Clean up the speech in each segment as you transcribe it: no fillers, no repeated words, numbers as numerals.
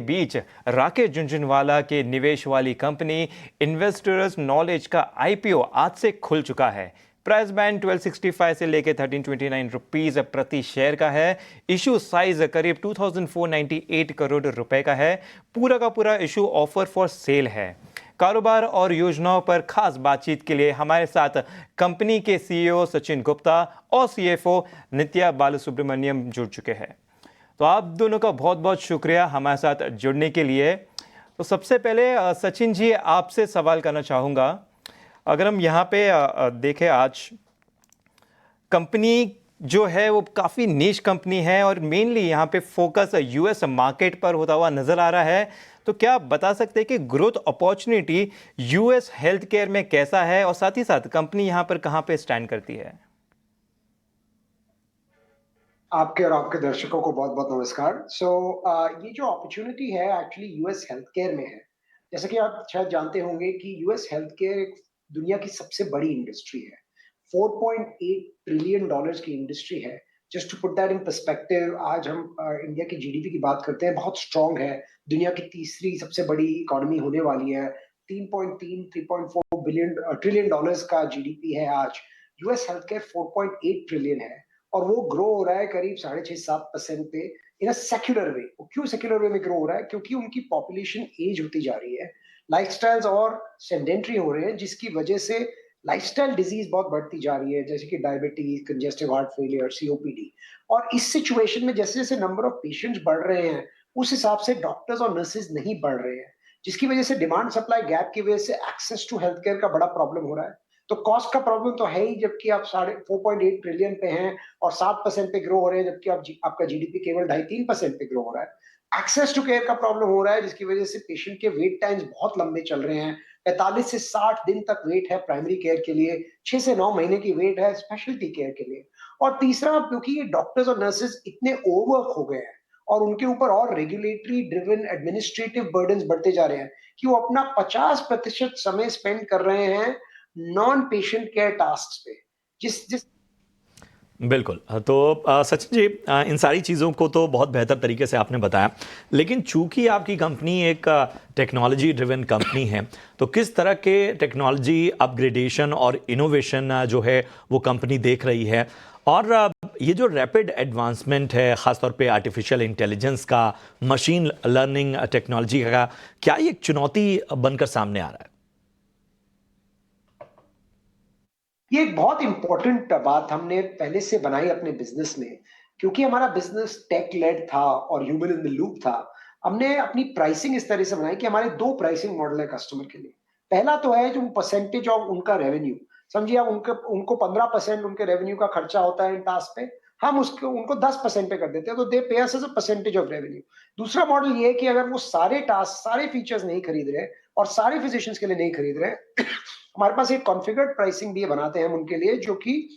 बीच राकेश झुनझुनवाला के निवेश वाली कंपनी इन्वेस्टर्स नॉलेज का आईपीओ आज से खुल चुका है। प्राइस बैंड 1265 से लेकर 1329 रुपीज प्रति शेयर का है। इशू साइज करीब 2498 करोड़ रुपए का है। पूरा का पूरा इशू ऑफर फॉर सेल है। कारोबार और योजनाओं पर खास बातचीत के लिए हमारे साथ कंपनी के सीईओ सचिन गुप्ता और सीएफओ नित्या बालसुब्रमण्यम जुड़ चुके हैं। तो आप दोनों का बहुत बहुत शुक्रिया हमारे साथ जुड़ने के लिए। तो सबसे पहले सचिन जी, आपसे सवाल करना चाहूँगा। अगर हम यहाँ पे देखें, आज कंपनी जो है वो काफ़ी नीश कंपनी है और मेनली यहाँ पे फोकस यूएस मार्केट पर होता हुआ नज़र आ रहा है। तो क्या आप बता सकते हैं कि growth opportunity US health care में कैसा है और साथ ही साथ कंपनी यहाँ पर कहाँ पे स्टैंड करती है? आपके और आपके दर्शकों को बहुत-बहुत नमस्कार। ये जो अपॉर्च्युनिटी है एक्चुअली यूएस हेल्थ केयर में है। जैसे कि आप शायद जानते होंगे कि यूएस हेल्थ केयर एक दुनिया की सबसे बड़ी इंडस्ट्री है। $4.8 ट्रिलियन की इंडस्ट्री है। Just to put that in perspective, आज हम इंडिया की जीडीपी की बात करते हैं, बहुत स्ट्रांग है। दुनिया की तीसरी सबसे बड़ी इकोनॉमी होने वाली है। 3.4 ट्रिलियन डॉलर्स का जीडीपी है आज। यूएस हेल्थ केयर 4.8 ट्रिलियन है। और वो ग्रो हो रहा है करीब 6.5-7% पे इन अ सेक्युलर वे। वो क्यों सेक्युलर वे में ग्रो हो रहा है? क्योंकि उनकी पॉपुलेशन एज होती जा रही है, लाइफस्टाइल्स और सेडेंटरी हो रहे हैं, जिसकी वजह से लाइफस्टाइल डिजीज बहुत बढ़ती जा रही है, जैसे कि diabetes, congestive heart failure, COPD. और इस सिचुएशन में जैसे जैसे नंबर ऑफ पेशेंट्स बढ़ रहे हैं, उस हिसाब से डॉक्टर्स और नर्सेज नहीं बढ़ रहे हैं, जिसकी वजह से डिमांड सप्लाई गैप की वजह से एक्सेस टू हेल्थ केयर का बड़ा प्रॉब्लम हो रहा है। तो कॉस्ट का प्रॉब्लम तो है ही, जबकि आप साढ़े 4.8 ट्रिलियन पे हैं और 7% पे ग्रो हो रहे हैं, जबकि आपका जीडीपी केवल 2.5-3% पे ग्रो हो रहा है। एक्सेस टू केयर का प्रॉब्लम हो रहा है, जिसकी वजह से पेशेंट के वेट टाइम्स बहुत लंबे चल रहे हैं। 45 से 60 दिन तक वेट है प्राइमरी केयर के लिए, 6 से 9 महीने की वेट है स्पेशलिटी केयर के लिए। और तीसरा, क्योंकि ये डॉक्टर्स और नर्सेज इतने ओवरवर्क हो गए हैं और उनके ऊपर और रेगुलेटरी ड्रिवन एडमिनिस्ट्रेटिव बर्डन्स बढ़ते जा रहे हैं कि वो अपना 50% समय स्पेंड कर रहे हैं नॉन पेशेंट केयर टास्क पे। जिस जिस बिल्कुल। तो सचिन जी, इन सारी चीज़ों को तो बहुत बेहतर तरीके से आपने बताया, लेकिन चूंकि आपकी कंपनी एक टेक्नोलॉजी ड्रिवन कंपनी है, तो किस तरह के टेक्नोलॉजी अपग्रेडेशन और इनोवेशन जो है वो कंपनी देख रही है? और ये जो रैपिड एडवांसमेंट है, ख़ासतौर पे आर्टिफिशियल इंटेलिजेंस का, मशीन लर्निंग टेक्नोलॉजी का, क्या ये एक चुनौती बनकर सामने आ रहा है? ये एक बहुत इंपॉर्टेंट बात हमने पहले से बनाई अपने बिजनेस में, क्योंकि हमारा बिजनेस टेक लेड था और ह्यूमन इन द लूप था। हमने अपनी प्राइसिंग इस तरह से बनाई कि हमारे दो प्राइसिंग मॉडल है कस्टमर के लिए। पहला तो है जो परसेंटेज ऑफ उनका रेवेन्यू, समझिए आप उनको 15% उनके रेवेन्यू का खर्चा होता है इन टास्क पे, हम उसको उनको 10% पे कर देते हैं, तो they pay us as a percentage of revenue. दूसरा मॉडल ये है कि अगर वो सारे टास्क, सारे फीचर्स नहीं खरीद रहे और सारे फिजिशियंस के लिए नहीं खरीद रहे, हमारे पास एक कॉन्फ़िगर्ड प्राइसिंग भी बनाते हैं हम उनके लिए, जो कि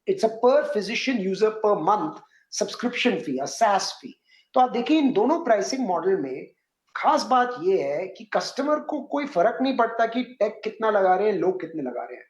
it's a per physician user per month subscription fee, a SaaS fee. तो आप देखिए इन दोनों प्राइसिंग मॉडल में खास बात ये है कि कस्टमर को कोई फर्क नहीं पड़ता कि टेक कितना लगा रहे हैं, लोग कितने लगा रहे हैं।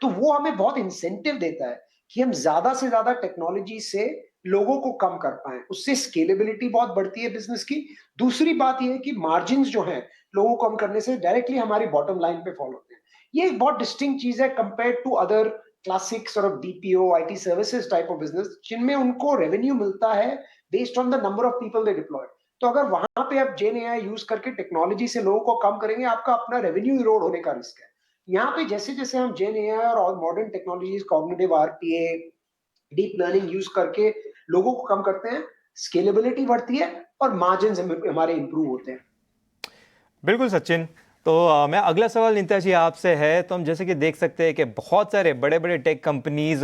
तो वो हमें बहुत इंसेंटिव देता है कि हम ज्यादा से ज्यादा टेक्नोलॉजी से लोगों को कम कर पाए, उससे स्केलेबिलिटी बहुत बढ़ती है बिजनेस की। दूसरी बात यह है कि मार्जिन जो है लोगों को कम करने से डायरेक्टली हमारी बॉटम लाइन पे फॉलो होते हैं। ये एक बहुत डिस्टिंक्ट चीज है compare to other classic sort of BPO IT services type of business, जिनमें उनको रेवेन्यू मिलता है based on the number of people they deploy. तो अगर वहां पे आप जेन एआई यूज करके टेक्नोलॉजी से लोगों को कम करेंगे, आपका अपना रेवेन्यू इरोड होने का रिस्क है। यहाँ पे जैसे जैसे हम जेन एआई और modern technologies, cognitive RPA, deep learning use करके लोगों को कम करते हैं, स्केलेबिलिटी बढ़ती है और मार्जिन हमारे इंप्रूव होते हैं। बिल्कुल सचिन। तो मैं अगला सवाल नित्या जी आपसे है। तो हम जैसे कि देख सकते हैं कि बहुत सारे बड़े बड़े tech companies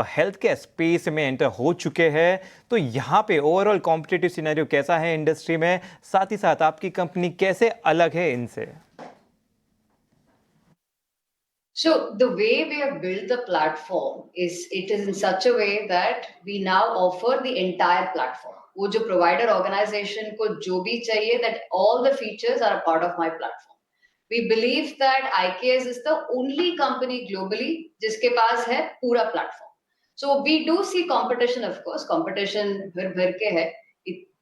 health care space में एंटर हो चुके हैं। तो यहाँ पे ओवरऑल कॉम्पिटिटिव सिनेरियो कैसा है इंडस्ट्री में, साथ ही साथ आपकी कंपनी कैसे अलग है इनसे? So the way we have built the platform is it is in such a way that we now offer the entire platform. वो जो provider organization को जो भी चाहिए, that all the features are a part of my platform. We believe that IKS is the only company globally जिसके पास है पूरा platform. So we do see competition, of course. Competition भर भर के है.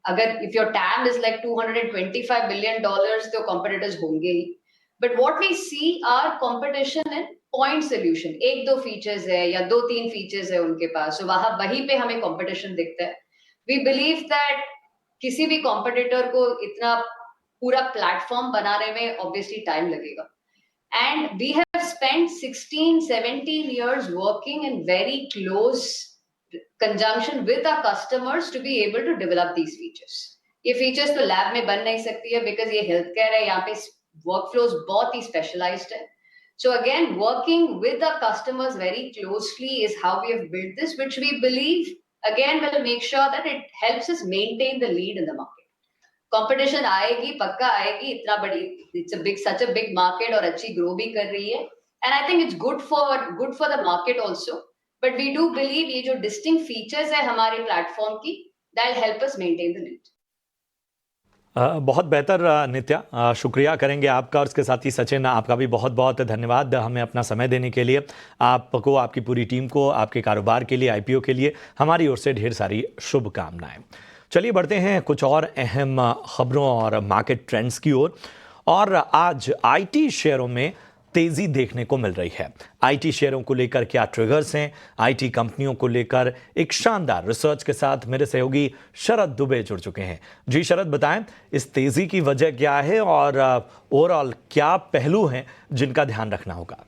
अगर if your TAM is like $225 billion तो competitors होंगे ही. But what we see are competition in point solution. एक दो features है या दो तीन features है उनके पास, so वहीं पे हमें competition दिखता है. We believe that किसी भी competitor को इतना पूरा platform बनाने में obviously time लगेगा. And we have spent 16, 17 years working in very close conjunction with our customers to be able to develop these features. ये features तो lab में बन नहीं सकती है because ये healthcare है, यहाँ पे workflows बहुत ही specialized है. So again, working with the customers very closely is how we have built this, which we believe again will make sure that it helps us maintain the lead in the market. Competition आएगी, पक्का आएगी, इतना बड़ी it's such a big market और अच्छी grow भी कर रही है. And I think it's good for the market also. But we do believe ये जो डिस्टिंक्ट फीचर्स है हमारे प्लेटफॉर्म की, that will help us maintain the lead. बहुत बेहतर नित्या, शुक्रिया करेंगे आपका और इसके साथ ही सचिन आपका भी बहुत बहुत धन्यवाद हमें अपना समय देने के लिए. आपको, आपकी पूरी टीम को, आपके कारोबार के लिए, आईपीओ के लिए हमारी ओर से ढेर सारी शुभकामनाएं. चलिए बढ़ते हैं कुछ और अहम खबरों और मार्केट ट्रेंड्स की ओर. और आज आईटी शेयरों में तेजी देखने को मिल रही है. आईटी शेयरों को लेकर क्या ट्रिगर्स हैं, आईटी कंपनियों को लेकर एक शानदार रिसर्च के साथ मेरे सहयोगी शरद दुबे जुड़ चुके हैं. जी शरद, बताएं इस तेजी की वजह क्या है और ओवरऑल क्या पहलू हैं जिनका ध्यान रखना होगा.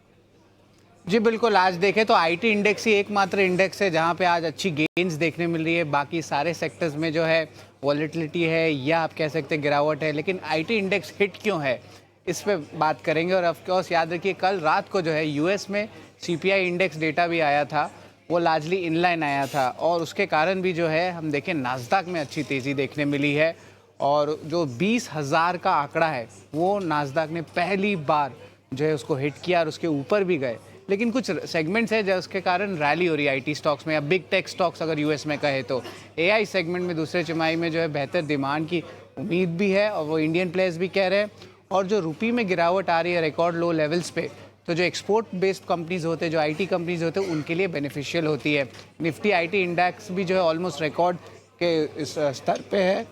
जी बिल्कुल, आज देखें तो आईटी इंडेक्स ही एकमात्र इंडेक्स है जहां पे आज अच्छी गेन्स देखने मिल रही है. बाकी सारे सेक्टर्स में जो है वॉलेटिलिटी है या आप कह सकते हैं गिरावट है. लेकिन आईटी इंडेक्स हिट क्यों है, इस पे बात करेंगे. और ऑफ कोर्स याद रखिए कल रात को जो है यूएस में सीपीआई इंडेक्स डेटा भी आया था, वो लार्जली इनलाइन आया था. और उसके कारण भी जो है हम देखें नास्दाक में अच्छी तेज़ी देखने मिली है. और जो 20,000 का आंकड़ा है वो नास्दाक ने पहली बार जो है उसको हिट किया और उसके ऊपर भी गए. लेकिन कुछ सेगमेंट्स है जिसके कारण रैली हो रही है आईटी स्टॉक्स में या बिग टेक स्टॉक्स अगर यूएस में कहे तो. एआई सेगमेंट में दूसरे तिमाही में जो है बेहतर डिमांड की उम्मीद भी है और वो इंडियन प्लेयर्स भी कह रहे हैं. और जो रुपये में गिरावट आ रही है रिकॉर्ड लो लेवल्स पे, तो जो एक्सपोर्ट बेस्ड कंपनीज होते हैं, जो आईटी कंपनीज होते हैं, उनके लिए बेनिफिशियल होती है. निफ्टी आईटी इंडेक्स भी जो है ऑलमोस्ट रिकॉर्ड के इस स्तर पे है.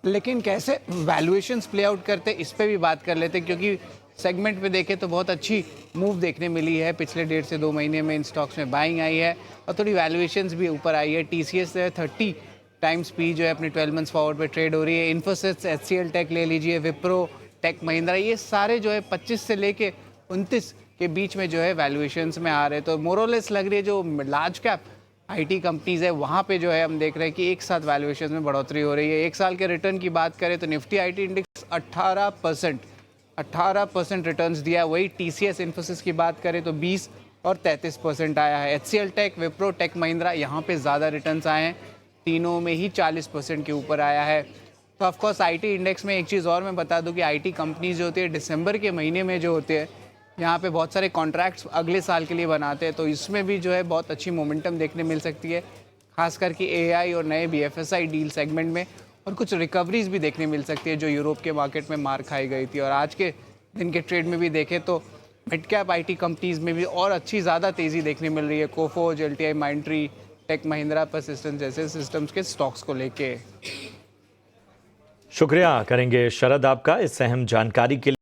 लेकिन कैसे वैल्यूएशंस प्ले आउट करते इस पर भी बात कर लेते हैं, क्योंकि सेगमेंट पे देखें तो बहुत अच्छी मूव देखने मिली है. पिछले 1.5 से 2 महीने में इन स्टॉक्स में बाइंग आई है और थोड़ी वैल्यूएशंस भी ऊपर आई है. टीसीएस जो है 30 टाइम्स पी जो है अपने 12 मंथ्स फॉरवर्ड पे ट्रेड हो रही है. इन्फोसिस, एचसीएल टेक ले लीजिए, विप्रो, टेक महिंद्रा, ये सारे जो है 25 से लेके 29 के बीच में जो है वैल्यूएशंस में आ रहे हैं. तो मोरलेस लग रही है जो लार्ज कैप आईटी कंपनीज है वहाँ पे जो है हम देख रहे हैं कि एक साथ वैल्यूएशंस में बढ़ोतरी हो रही है. एक साल के रिटर्न की बात करें तो निफ्टी आईटी इंडेक्स 18% रिटर्न्स दिया. वही टीसीएस इन्फोसिस की बात करें तो 20 और 33% आया है. HCL tech, Wipro, tech Mahindra यहाँ पे ज़्यादा रिटर्न्स आए हैं, तीनों में ही 40% के ऊपर आया है. तो ऑफकोर्स आईटी इंडेक्स में एक चीज़ और मैं बता दूं कि आईटी कंपनीज जो होती है दिसंबर के महीने में जो होते हैं यहाँ पे बहुत सारे कॉन्ट्रैक्ट्स अगले साल के लिए बनाते हैं. तो इसमें भी जो है बहुत अच्छी मोमेंटम देखने मिल सकती है, खास करके एआई और नए बीएफएसआई डील सेगमेंट में. और कुछ रिकवरीज भी देखने मिल सकती है जो यूरोप के मार्केट में मार खाई गई थी. और आज के दिन के ट्रेड में भी देखें तो मिड कैप आईटी कंपनीज में भी और अच्छी ज़्यादा तेज़ी देखने मिल रही है. Coforge, LTI, Mindtree, Tech Mahindra, Persistent जैसे सिस्टम्स के स्टॉक्स को लेके. शुक्रिया करेंगे शरद आपका इस अहम जानकारी के लिए.